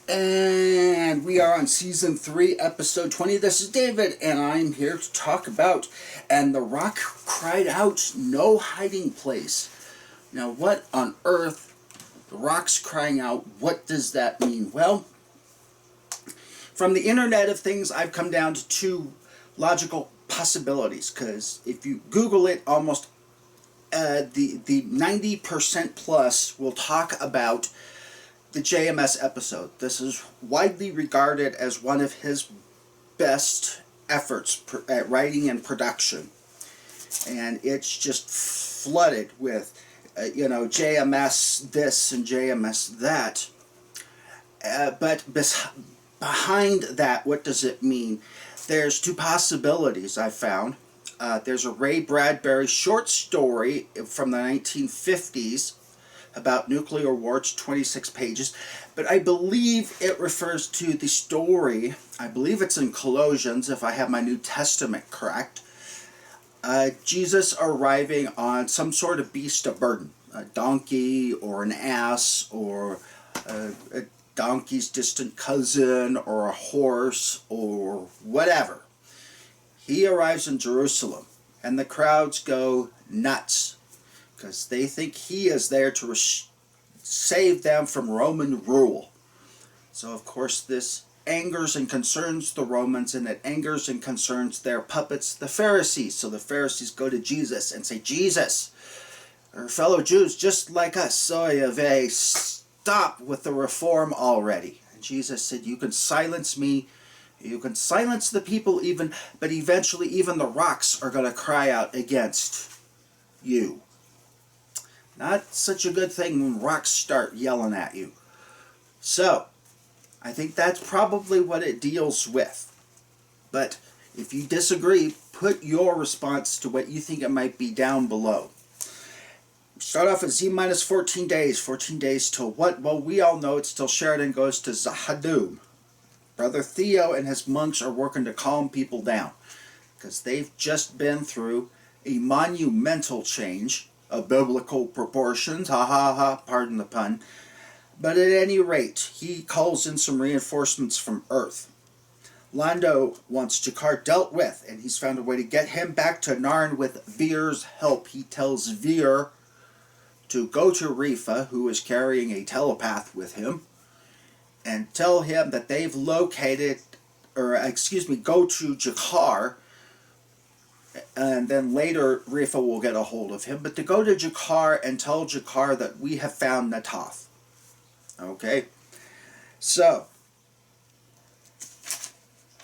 And we are on Season 3, Episode 20. This is David, and I'm here to talk about "And the rock cried out, no hiding place." Now, what on earth, the rock's crying out, what does that mean? Well, from the Internet of Things, I've come down to two logical possibilities, because if you Google it, almost the 90% plus will talk about the JMS episode. This is widely regarded as one of his best efforts at writing and production. And it's just flooded with, JMS this and JMS that. But behind that, what does it mean? There's two possibilities I found. There's a Ray Bradbury short story from the 1950s about nuclear war. It's 26 pages, but I believe it refers to the story, I believe it's in Colossians, if I have my New Testament correct, Jesus arriving on some sort of beast of burden, a donkey or an ass or a donkey's distant cousin or a horse or whatever. He arrives in Jerusalem and the crowds go nuts, because they think he is there to save them from Roman rule. So, of course, this angers and concerns the Romans, and it angers and concerns their puppets, the Pharisees. So the Pharisees go to Jesus and say, "Jesus, our fellow Jews just like us, so stop with the reform already." And Jesus said, "You can silence me, you can silence the people even, but eventually even the rocks are going to cry out against you." Not such a good thing when rocks start yelling at you. So, I think that's probably what it deals with. But if you disagree, put your response to what you think it might be down below. Start off with Z 14 days. 14 days till what? Well, we all know it's till Sheridan goes to Zahadum. Brother Theo and his monks are working to calm people down, because they've just been through a monumental change of biblical proportions, pardon the pun. But at any rate, he calls in some reinforcements from Earth. Londo wants Jakar dealt with, and he's found a way to get him back to Narn with Veer's help. He tells Veer to go to Rifa, who is carrying a telepath with him, and tell him that they've located, go to Jakar, and then later Rifa will get a hold of him, but to go to Jakar and tell Jakar that we have found Natoth. Okay? So,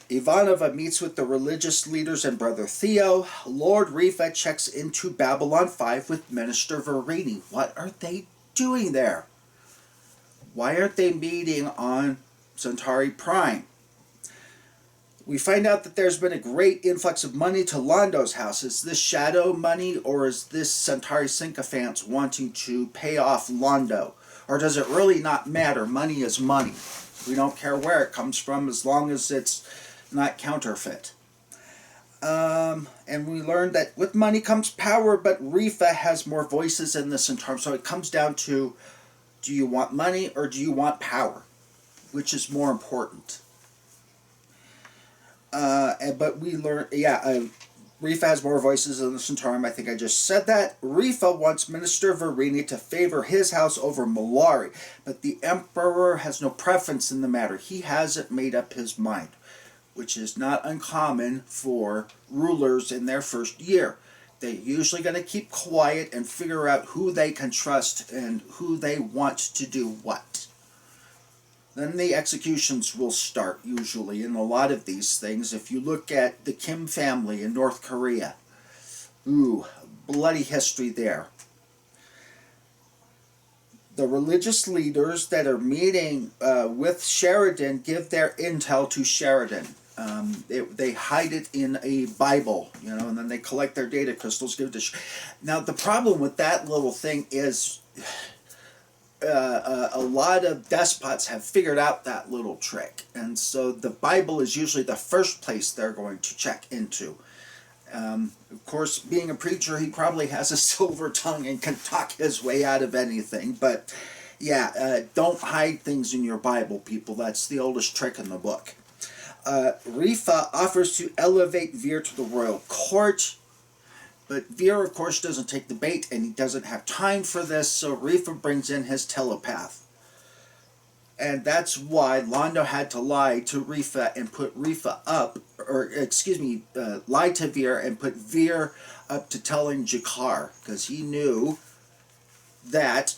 Ivanova meets with the religious leaders and Brother Theo. Lord Rifa checks into Babylon 5 with Minister Verini. What are they doing there? Why aren't they meeting on Centauri Prime? We find out that there's been a great influx of money to Londo's house. Is this shadow money, or is this Centauri sycophants wanting to pay off Londo? Or does it really not matter? Money is money. We don't care where it comes from as long as it's not counterfeit. And we learned that with money comes power, but Rifa has more voices in the Centauri. So it comes down to, do you want money or do you want power? Which is more important? But we learned, Rifa has more voices in the Centaurum. I think I just said that. Rifa wants Minister Verini to favor his house over Malari, but the Emperor has no preference in the matter. He hasn't made up his mind, which is not uncommon for rulers in their first year. They're usually going to keep quiet and figure out who they can trust and who they want to do what. Then the executions will start, usually, in a lot of these things. If you look at the Kim family in North Korea, bloody history there. The religious leaders that are meeting with Sheridan give their intel to Sheridan. They hide it in a Bible, and then they collect their data crystals, give it to Now, the problem with that little thing is a lot of despots have figured out that little trick, and so the Bible is usually the first place they're going to check into. Of course, being a preacher, he probably has a silver tongue and can talk his way out of anything, but Yeah, don't hide things in your Bible, people. That's the oldest trick in the book. Rifa offers to elevate Veer to the royal court, but Veer, of course, doesn't take the bait, and he doesn't have time for this, so Rifa brings in his telepath. And that's why Londo had to lie to Rifa and put Rifa up, or excuse me, lie to Veer and put Veer up to telling Jakar, because he knew that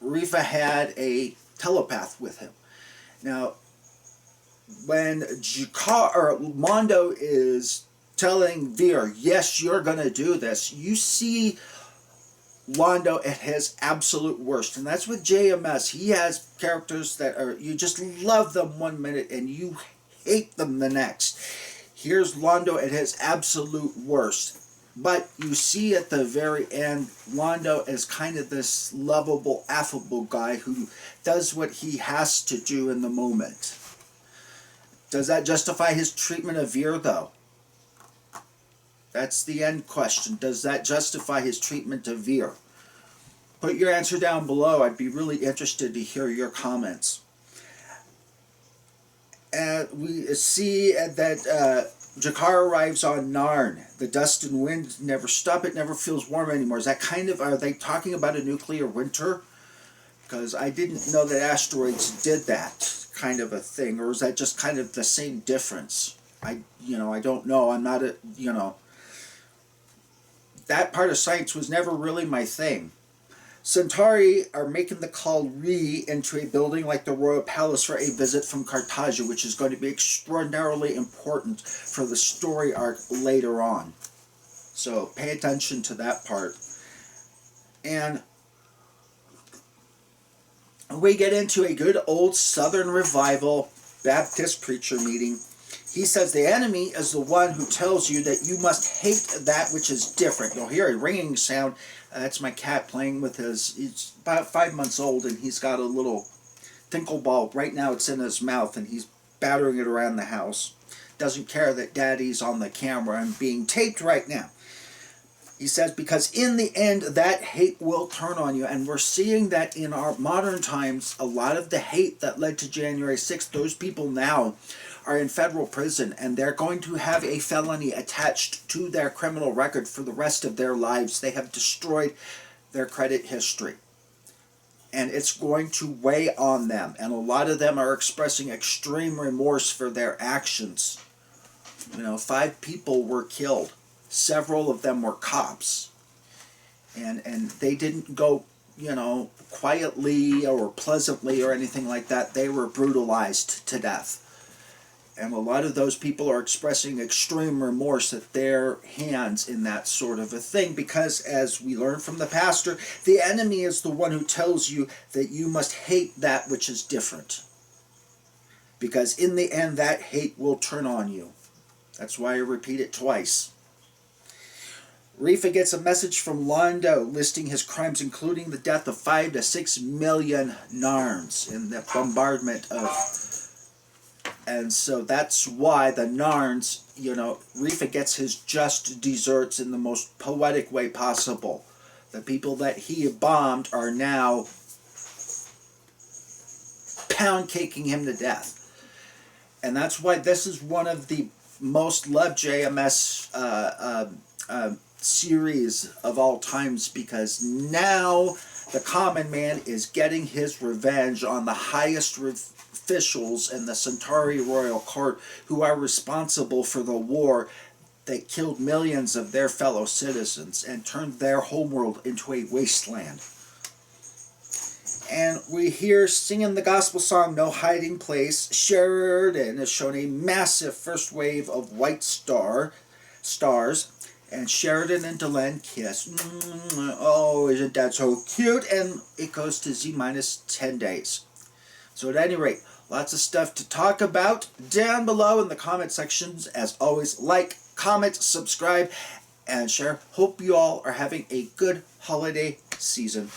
Rifa had a telepath with him. Now, when Jakar or Mondo is telling Veer, yes, you're going to do this, you see Londo at his absolute worst. And that's with JMS. He has characters that are, you just love them 1 minute and you hate them the next. Here's Londo at his absolute worst. But you see at the very end, Londo is kind of this lovable, affable guy who does what he has to do in the moment. Does that justify his treatment of Veer, though? That's the end question. Does that justify his treatment of Veer? Put your answer down below. I'd be really interested to hear your comments. And we see that Jakar arrives on Narn. The dust and wind never stop. It never feels warm anymore. Is that kind of, are they talking about a nuclear winter? Because I didn't know that asteroids did that kind of a thing. Or is that just kind of the same difference? I don't know. I'm not a, that part of science was never really my thing. Centauri are making the call into a building like the Royal Palace for a visit from Cartagia, which is going to be extraordinarily important for the story arc later on. So pay attention to that part. And we get into a good old Southern Revival Baptist preacher meeting. He says the enemy is the one who tells you that you must hate that which is different. You'll hear a ringing sound. That's my cat playing with he's about 5 months old, and he's got a little tinkle ball. Right now it's in his mouth, and he's battering it around the house. Doesn't care that Daddy's on the camera and being taped right now. He says, because in the end, that hate will turn on you. And we're seeing that in our modern times. A lot of the hate that led to January 6th, those people now are in federal prison, and they're going to have a felony attached to their criminal record for the rest of their lives. They have destroyed their credit history. And it's going to weigh on them. And a lot of them are expressing extreme remorse for their actions. 5 people were killed. Several of them were cops. And they didn't go, quietly or pleasantly or anything like that. They were brutalized to death. And a lot of those people are expressing extreme remorse at their hands in that sort of a thing, because as we learned from the pastor, the enemy is the one who tells you that you must hate that which is different. Because in the end, that hate will turn on you. That's why I repeat it twice. Rifa gets a message from Londo listing his crimes, including the death of 5 to 6 million Narns in the bombardment of... And so that's why the Narns, Rifa gets his just desserts in the most poetic way possible. The people that he bombed are now pound-caking him to death. And that's why this is one of the most loved JMS series of all times, because now the common man is getting his revenge on the highest officials in the Centauri Royal Court who are responsible for the war that killed millions of their fellow citizens and turned their homeworld into a wasteland. And we hear singing the gospel song No Hiding Place. Sheridan has shown a massive first wave of white stars, and Sheridan and Delenn kiss. Oh, isn't that so cute? And it goes to Z-minus 10 days. So at any rate, lots of stuff to talk about down below in the comment sections. As always, like, comment, subscribe, and share. Hope you all are having a good holiday season.